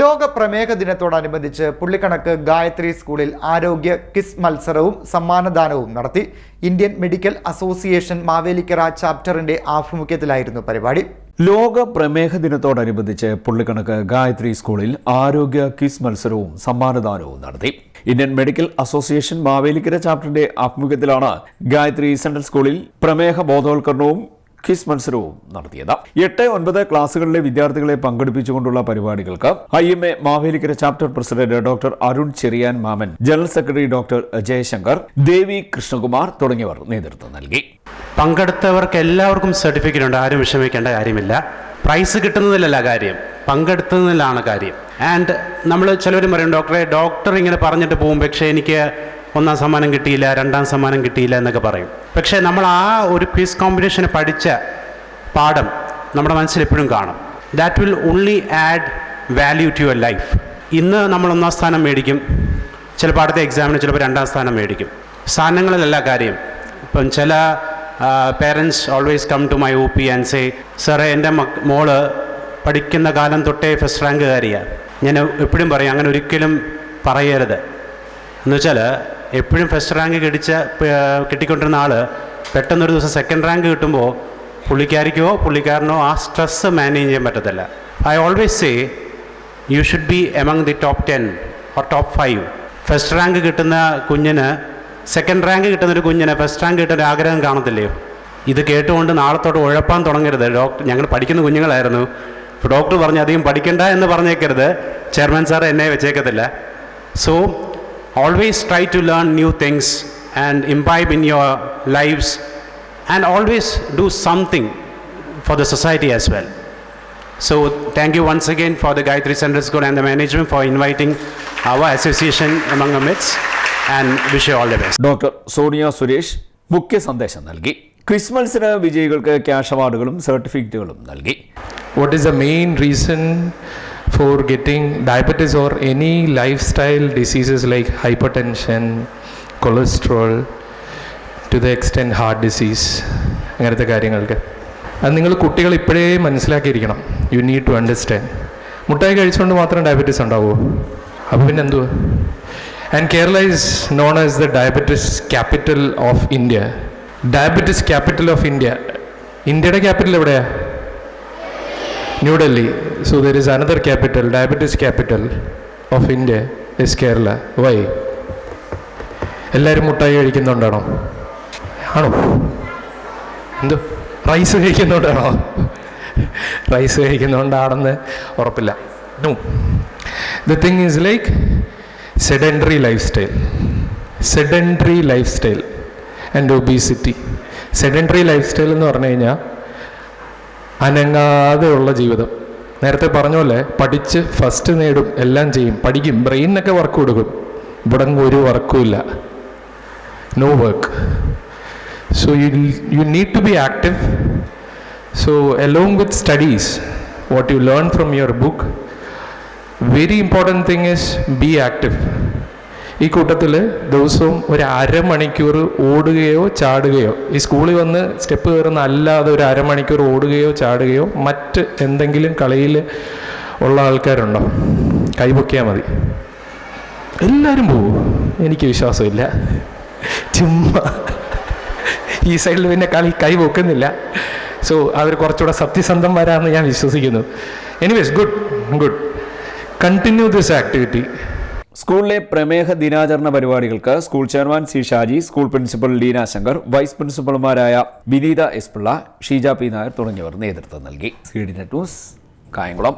ലോക പ്രമേഹ ദിനത്തോടനുബന്ധിച്ച് പുള്ളിക്കണക്ക് ഗായത്രി സ്കൂളിൽ ആരോഗ്യ ക്വിസ് മത്സരവും സമ്മാനദാനവും നടത്തി. ഇന്ത്യൻ മെഡിക്കൽ അസോസിയേഷൻ മാവേലിക്കര ചാപ്റ്ററിന്റെ ആഭിമുഖ്യത്തിലായിരുന്നു പരിപാടി. ലോക പ്രമേഹ ദിനത്തോടനുബന്ധിച്ച് പുള്ളിക്കണക്ക് ഗായത്രി സ്കൂളിൽ ആരോഗ്യ ക്വിസ് മത്സരവും സമ്മാനദാനവും നടത്തി. ഇന്ത്യൻ മെഡിക്കൽ അസോസിയേഷൻ മാവേലിക്കര ചാപ്റ്ററിന്റെ ആഭിമുഖ്യത്തിലാണ് ഗായത്രി സെൻട്രൽ സ്കൂളിൽ പ്രമേഹ ബോധവൽക്കരണവും ക്വിസ് മത്സരവും നടത്തിയത്. 8-9 ക്ലാസുകളിലെ വിദ്യാർത്ഥികളെ പങ്കെടുപ്പിച്ചുകൊണ്ടുള്ള പരിപാടികൾക്ക് IMA Mavelikkara chapter president doctor Arun Cherian Mammen, general secretary doctor Jayashankar, Devi Krishnakumar തുടങ്ങിയവർ നേതൃത്വം നൽകി. പങ്കെടുത്തവർക്ക് എല്ലാവർക്കും സർട്ടിഫിക്കറ്റ് ഉണ്ട്. ആരും വിഷമിക്കേണ്ട കാര്യമില്ല. പ്രൈസ് കിട്ടുന്നതിലല്ല കാര്യം, പങ്കെടുത്തതിലാണ് കാര്യം. ആൻഡ് നമ്മൾ ചിലവരും പറയും, ഡോക്ടർ ഇങ്ങനെ പറഞ്ഞിട്ട് പോകും, പക്ഷേ എനിക്ക് 1ാം സമ്മാനം കിട്ടിയില്ല, 2ാം സമ്മാനം കിട്ടിയില്ല എന്നൊക്കെ പറയും. പക്ഷേ നമ്മൾ ആ ഒരു ക്വിസ് കോമ്പറ്റീഷന് പഠിച്ച പാഠം നമ്മുടെ മനസ്സിൽ എപ്പോഴും കാണും. That will only add value to your life. ഇന്ന് നമ്മൾ 1ാം സ്ഥാനം മേടിക്കും, ചിലപ്പോൾ അടുത്ത എക്സാമിന് ചിലപ്പോൾ 2ാം സ്ഥാനം മേടിക്കും. സ്ഥാനങ്ങളിലല്ല കാര്യം. ഇപ്പം ചില parents always come to my OP and say, സാറേ എൻ്റെ മോള് പഠിക്കുന്ന കാലം തൊട്ടേ ഫസ്റ്റ് റാങ്കുകാരിയാണ്. ഞാൻ എപ്പോഴും പറയും, അങ്ങനെ ഒരിക്കലും പറയരുത്. എന്നുവെച്ചാൽ എപ്പോഴും ഫസ്റ്റ് റാങ്ക് കിട്ടിക്കൊണ്ടിരുന്ന ആൾ പെട്ടെന്നൊരു ദിവസം 2nd റാങ്ക് കിട്ടുമ്പോൾ പുള്ളിക്കാരനോ ആ സ്ട്രെസ്സ് മാനേജ് ചെയ്യാൻ പറ്റത്തില്ല. I always say you should be among the top 10 or top 5. First rank കിട്ടുന്ന കുഞ്ഞിന് 2nd റാങ്ക് കിട്ടുന്നൊരു കുഞ്ഞിന് ഫസ്റ്റ് റാങ്ക് കിട്ടുന്ന ആഗ്രഹം കാണത്തില്ലയോ? ഇത് കേട്ടുകൊണ്ട് നാളത്തോട്ട് ഉഴപ്പാൻ തുടങ്ങരുത്. ഞങ്ങൾ പഠിക്കുന്ന കുഞ്ഞുങ്ങളായിരുന്നു, ഇപ്പോൾ ഡോക്ടർ പറഞ്ഞ് അധികം പഠിക്കണ്ട എന്ന് പറഞ്ഞേക്കരുത്, ചെയർമാൻ സാർ എന്നെ വെച്ചേക്കത്തില്ല. So always try to learn new things and imbibe in your lives, and always do something for the society as well. So thank you once again for the Gayatri Central School and the management for inviting our association among our midst, and wish you all the best. Dr. Sonia Suresh മുഖ്യ സന്ദേശം നൽകി. Quiz മത്സര വിജയികൾക്ക് cash അവാർഡുകളും സർട്ടിഫിക്കറ്റുകളും നൽകി. What is the main reason for getting diabetes or any lifestyle diseases like hypertension, cholesterol, to the extent heart disease, അങ്ങനത്തെ കാര്യങ്ങൾക്ക് അത് നിങ്ങൾ കുട്ടികൾ ഇപ്പോഴേ മനസ്സിലാക്കിയിരിക്കണം. You need to understand. മുട്ടായി കഴിച്ചുകൊണ്ട് മാത്രം ഡയബറ്റീസ് ഉണ്ടാവുമോ? അപ്പോൾ പിന്നെ എന്തുവാ? And Kerala is known as the diabetes capital of India. Diabetes capital of India. ഇന്ത്യയുടെ ക്യാപിറ്റൽ എവിടെയാണ്? New Delhi. So there is another capital, diabetes capital of India is Kerala. Why? എല്ലാവരും മുട്ടായി കഴിക്കുന്നുണ്ടാണോ? ആണോ? എന്തോ റൈസ് കഴിക്കുന്നുണ്ടാണോ? റൈസ് കഴിക്കുന്നുണ്ടാണെന്ന് ഉറപ്പില്ല. No. The thing is like sedentary lifestyle and obesity. Sedentary lifestyle എന്ന് പറഞ്ഞു കഴിഞ്ഞാൽ അനങ്ങാതെയുള്ള ജീവിതം. നേരത്തെ പറഞ്ഞ പോലെ പഠിച്ച് ഫസ്റ്റ് നേടും, എല്ലാം ചെയ്യും, പഠിക്കും, ബ്രെയിനൊക്കെ വർക്ക് കൊടുക്കും. ഇവിടെ ഒരു വർക്കും ഇല്ല, no work. So you need to be active. So along with studies, what you learn from your book, very important thing is be active. ഈ കൂട്ടത്തിൽ ദിവസവും ഒരു അരമണിക്കൂർ ഓടുകയോ ചാടുകയോ, ഈ സ്കൂളിൽ വന്ന് സ്റ്റെപ്പ് കയറുന്ന അല്ലാതെ ഒരു അരമണിക്കൂർ ഓടുകയോ ചാടുകയോ മറ്റ് എന്തെങ്കിലും കളിയിൽ ഉള്ള ആൾക്കാരുണ്ടോ? കൈപൊക്കിയാൽ മതി. എല്ലാവരും പോവും. എനിക്ക് വിശ്വാസമില്ല. ചുമ്മാ ഈ സൈഡിൽ പിന്നെ കൈ പൊക്കുന്നില്ല. സോ അവർ കുറച്ചുകൂടെ സത്യസന്ധന്മാരാണെന്ന് ഞാൻ വിശ്വസിക്കുന്നു. Anyways, good. Continue this activity. സ്കൂളിലെ പ്രമേഹ ദിനാചരണ പരിപാടികൾക്ക് school chairman C. Shaji, school principal Leena Shankar, vice പ്രിൻസിപ്പൽമാരായ വിനീത S. പിള്ള, ഷീജ P. നായർ തുടങ്ങിയവർ നേതൃത്വം നൽകി. CDNet news, Kayamkulam.